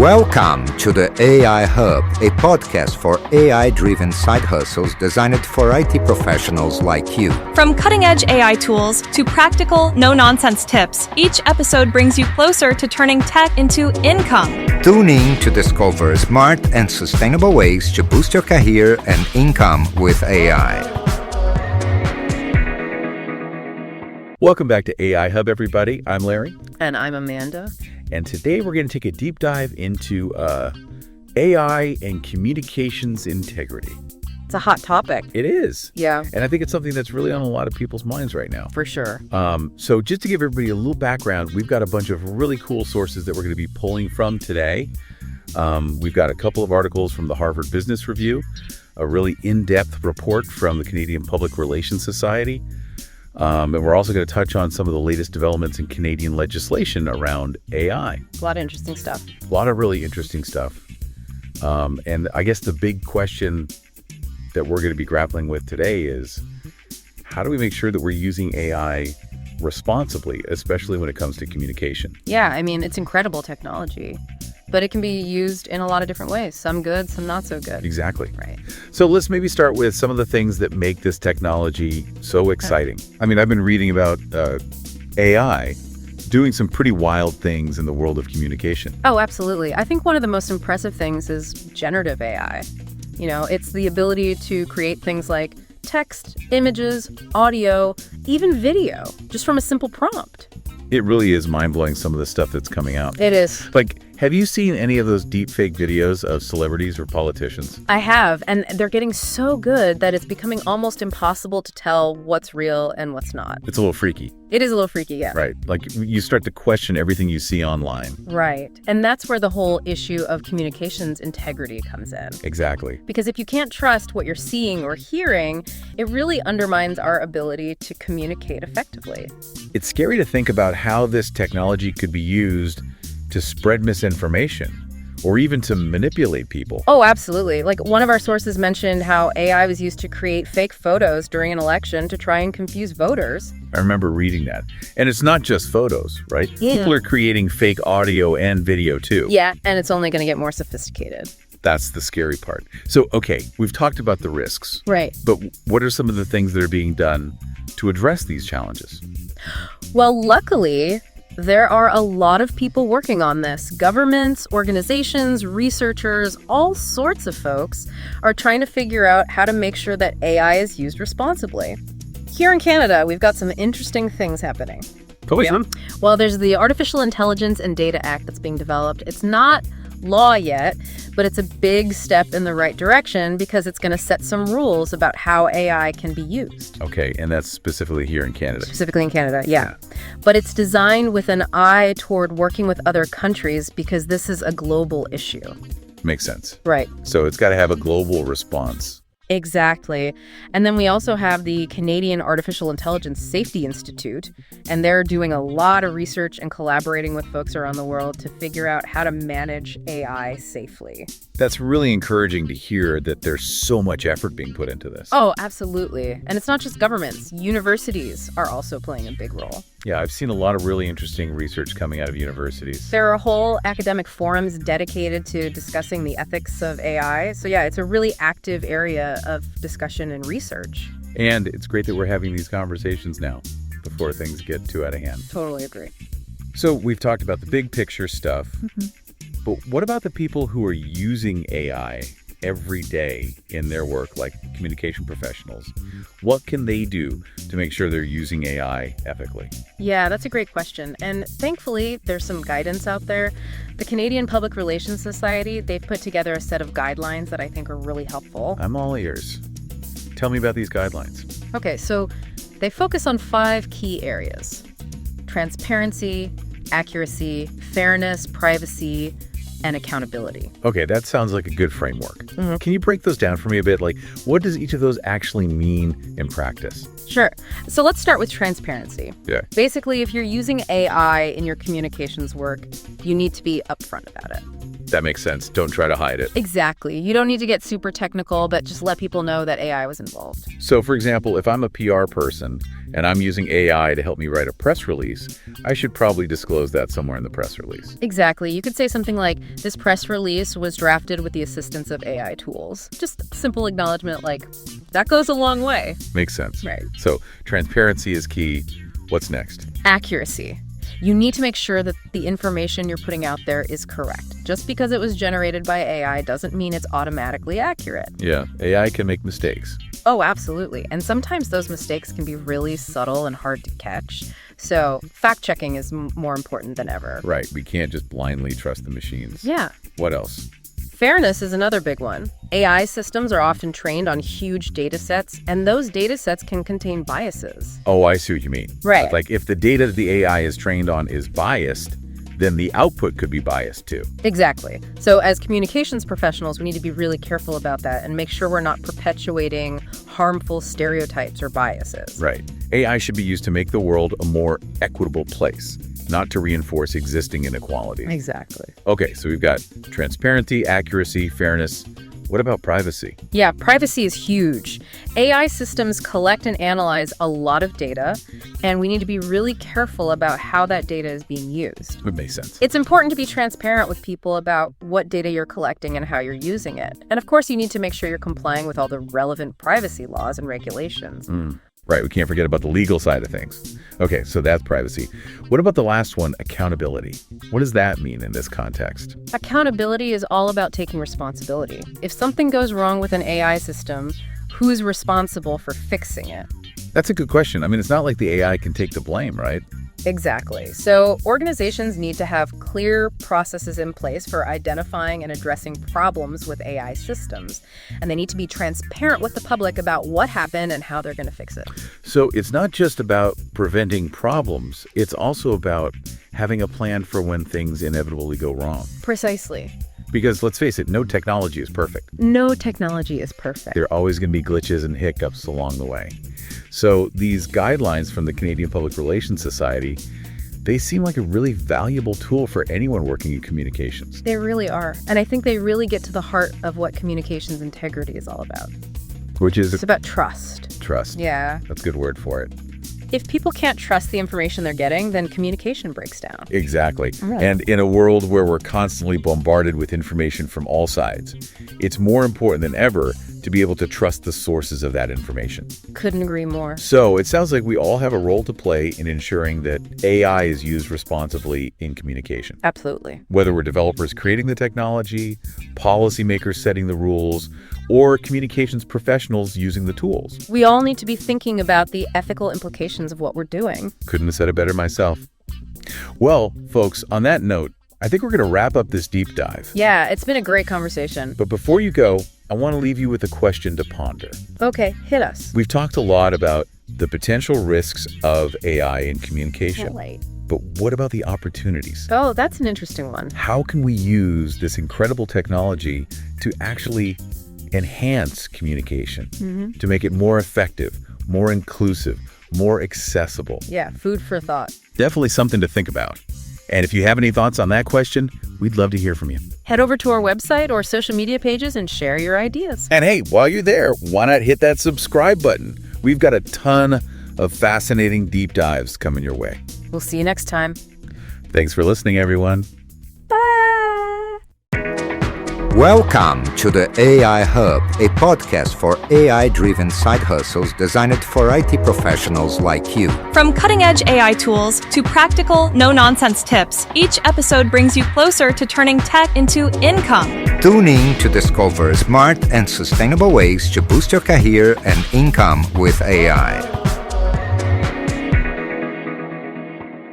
Welcome to the AI Hub, a podcast for AI-driven side hustles designed for IT professionals like you. From cutting-edge AI tools to practical, no-nonsense tips, each episode brings you closer to turning tech into income. Tune in to discover smart and sustainable ways to boost your career and income with AI. Welcome back to AI Hub, everybody. I'm Larry. And I'm Amanda. And today we're going to take a deep dive into AI and communications integrity. It's a hot topic. It is. Yeah. And I think it's something that's really on a lot of people's minds right now. For sure. So just to give everybody a little background, we've got a bunch of really cool sources that we're going to be pulling from today. We've got a couple of articles from the Harvard Business Review, a really in-depth report from the Canadian Public Relations Society. And we're also going to touch on some of the latest developments in Canadian legislation around AI. A lot of interesting stuff. A lot of really interesting stuff. And I guess the big question that we're going to be grappling with today is, how do we make sure that we're using AI responsibly, especially when it comes to communication? Yeah, I mean, it's incredible technology, but it can be used in a lot of different ways. Some good, some not so good. Exactly. Right. So let's maybe start with some of the things that make this technology so exciting. I mean, I've been reading about AI doing some pretty wild things in the world of communication. Oh, absolutely. I think one of the most impressive things is generative AI. You know, it's the ability to create things like text, images, audio, even video, just from a simple prompt. It really is mind-blowing, some of the stuff that's coming out. It is. Like, have you seen any of those deep fake videos of celebrities or politicians? I have, and they're getting so good that it's becoming almost impossible to tell what's real and what's not. It's a little freaky. It is a little freaky, yeah. Right. Like, you start to question everything you see online. Right. And that's where the whole issue of communications integrity comes in. Exactly. Because if you can't trust what you're seeing or hearing, it really undermines our ability to communicate effectively. It's scary to think about how this technology could be used to spread misinformation or even to manipulate people. Oh, absolutely. Like, one of our sources mentioned how AI was used to create fake photos during an election to try and confuse voters. I remember reading that. And it's not just photos, right? Yeah. People are creating fake audio and video too. Yeah, and it's only going to get more sophisticated. That's the scary part. So, okay, we've talked about the risks. Right. But what are some of the things that are being done to address these challenges? Well, luckily, there are a lot of people working on this. Governments, organizations, researchers, all sorts of folks are trying to figure out how to make sure that AI is used responsibly. Here in Canada, we've got some interesting things happening. Well, there's the Artificial Intelligence and Data Act that's being developed. It's not law yet, but it's a big step in the right direction because it's going to set some rules about how AI can be used. Okay, and that's specifically here in Canada. Specifically in Canada, yeah. But it's designed with an eye toward working with other countries because this is a global issue. Makes sense. Right. So it's got to have a global response. Exactly. And then we also have the Canadian Artificial Intelligence Safety Institute, and they're doing a lot of research and collaborating with folks around the world to figure out how to manage AI safely. That's really encouraging to hear that there's so much effort being put into this. Oh, absolutely. And it's not just governments. Universities are also playing a big role. Yeah, I've seen a lot of really interesting research coming out of universities. There are whole academic forums dedicated to discussing the ethics of AI. So yeah, it's a really active area of discussion and research. And it's great that we're having these conversations now before things get too out of hand. Totally agree. So we've talked about the big picture stuff, but what about the people who are using AI every day in their work, like communication professionals? What can they do to make sure they're using AI ethically? Yeah, that's a great question. And thankfully, there's some guidance out there. The Canadian Public Relations Society, they've put together a set of guidelines that I think are really helpful. I'm all ears. Tell me about these guidelines. Okay, so they focus on 5 key areas: transparency, accuracy, fairness, privacy, and accountability. Okay, that sounds like a good framework. Can you break those down for me a bit? Like, what does each of those actually mean in practice? Sure. So let's start with transparency. Yeah. Basically, if you're using AI in your communications work, you need to be upfront about it. That makes sense. Don't try to hide it. Exactly. You don't need to get super technical, but just let people know that AI was involved. So, for example, if I'm a PR person and I'm using AI to help me write a press release, I should probably disclose that somewhere in the press release. Exactly. You could say something like, this press release was drafted with the assistance of AI tools. Just simple acknowledgement like, that goes a long way. Makes sense. Right. So, transparency is key. What's next? Accuracy. You need to make sure that the information you're putting out there is correct. Just because it was generated by AI doesn't mean it's automatically accurate. Yeah, AI can make mistakes. Oh, absolutely. And sometimes those mistakes can be really subtle and hard to catch. So fact-checking is more important than ever. Right, we can't just blindly trust the machines. Yeah. What else? Fairness is another big one. AI systems are often trained on huge data sets, and those data sets can contain biases. Oh, I see what you mean. Right. Like if the data the AI is trained on is biased, then the output could be biased too. Exactly. So as communications professionals, we need to be really careful about that and make sure we're not perpetuating harmful stereotypes or biases. Right. AI should be used to make the world a more equitable place, not to reinforce existing inequalities. Exactly. Okay, so we've got transparency, accuracy, fairness. What about privacy? Yeah, privacy is huge. AI systems collect and analyze a lot of data, and we need to be really careful about how that data is being used. It makes sense. It's important to be transparent with people about what data you're collecting and how you're using it. And of course, you need to make sure you're complying with all the relevant privacy laws and regulations. Right, we can't forget about the legal side of things. Okay, so that's privacy. What about the last one, accountability? What does that mean in this context? Accountability is all about taking responsibility. If something goes wrong with an AI system, who's responsible for fixing it? That's a good question. I mean, it's not like the AI can take the blame, right? Exactly. So organizations need to have clear processes in place for identifying and addressing problems with AI systems. And they need to be transparent with the public about what happened and how they're going to fix it. So it's not just about preventing problems. It's also about having a plan for when things inevitably go wrong. Precisely. Because let's face it, no technology is perfect. No technology is perfect. There are always going to be glitches and hiccups along the way. So these guidelines from the Canadian Public Relations Society, they seem like a really valuable tool for anyone working in communications. They really are. And I think they really get to the heart of what communications integrity is all about. Which is It's about trust. trust. Yeah. That's a good word for it. If people can't trust the information they're getting, then communication breaks down. Exactly. Right. And in a world where we're constantly bombarded with information from all sides, it's more important than ever to be able to trust the sources of that information. Couldn't agree more. So it sounds like we all have a role to play in ensuring that AI is used responsibly in communication. Absolutely. Whether we're developers creating the technology, policymakers setting the rules, or communications professionals using the tools. We all need to be thinking about the ethical implications of what we're doing. Couldn't have said it better myself. Well, folks, on that note, I think we're going to wrap up this deep dive. Yeah, it's been a great conversation. But before you go, I want to leave you with a question to ponder. Okay, hit us. We've talked a lot about the potential risks of AI in communication. Can't wait. But what about the opportunities? Oh, that's an interesting one. How can we use this incredible technology to actually enhance communication, to make it more effective, more inclusive, more accessible? Yeah, food for thought. Definitely something to think about. And if you have any thoughts on that question, we'd love to hear from you. Head over to our website or social media pages and share your ideas. And hey, while you're there, why not hit that subscribe button? We've got a ton of fascinating deep dives coming your way. We'll see you next time. Thanks for listening, everyone. Welcome to the AI Hub, a podcast for AI-driven side hustles designed for IT professionals like you. From cutting-edge AI tools to practical, no-nonsense tips, each episode brings you closer to turning tech into income. Tune in to discover smart and sustainable ways to boost your career and income with AI.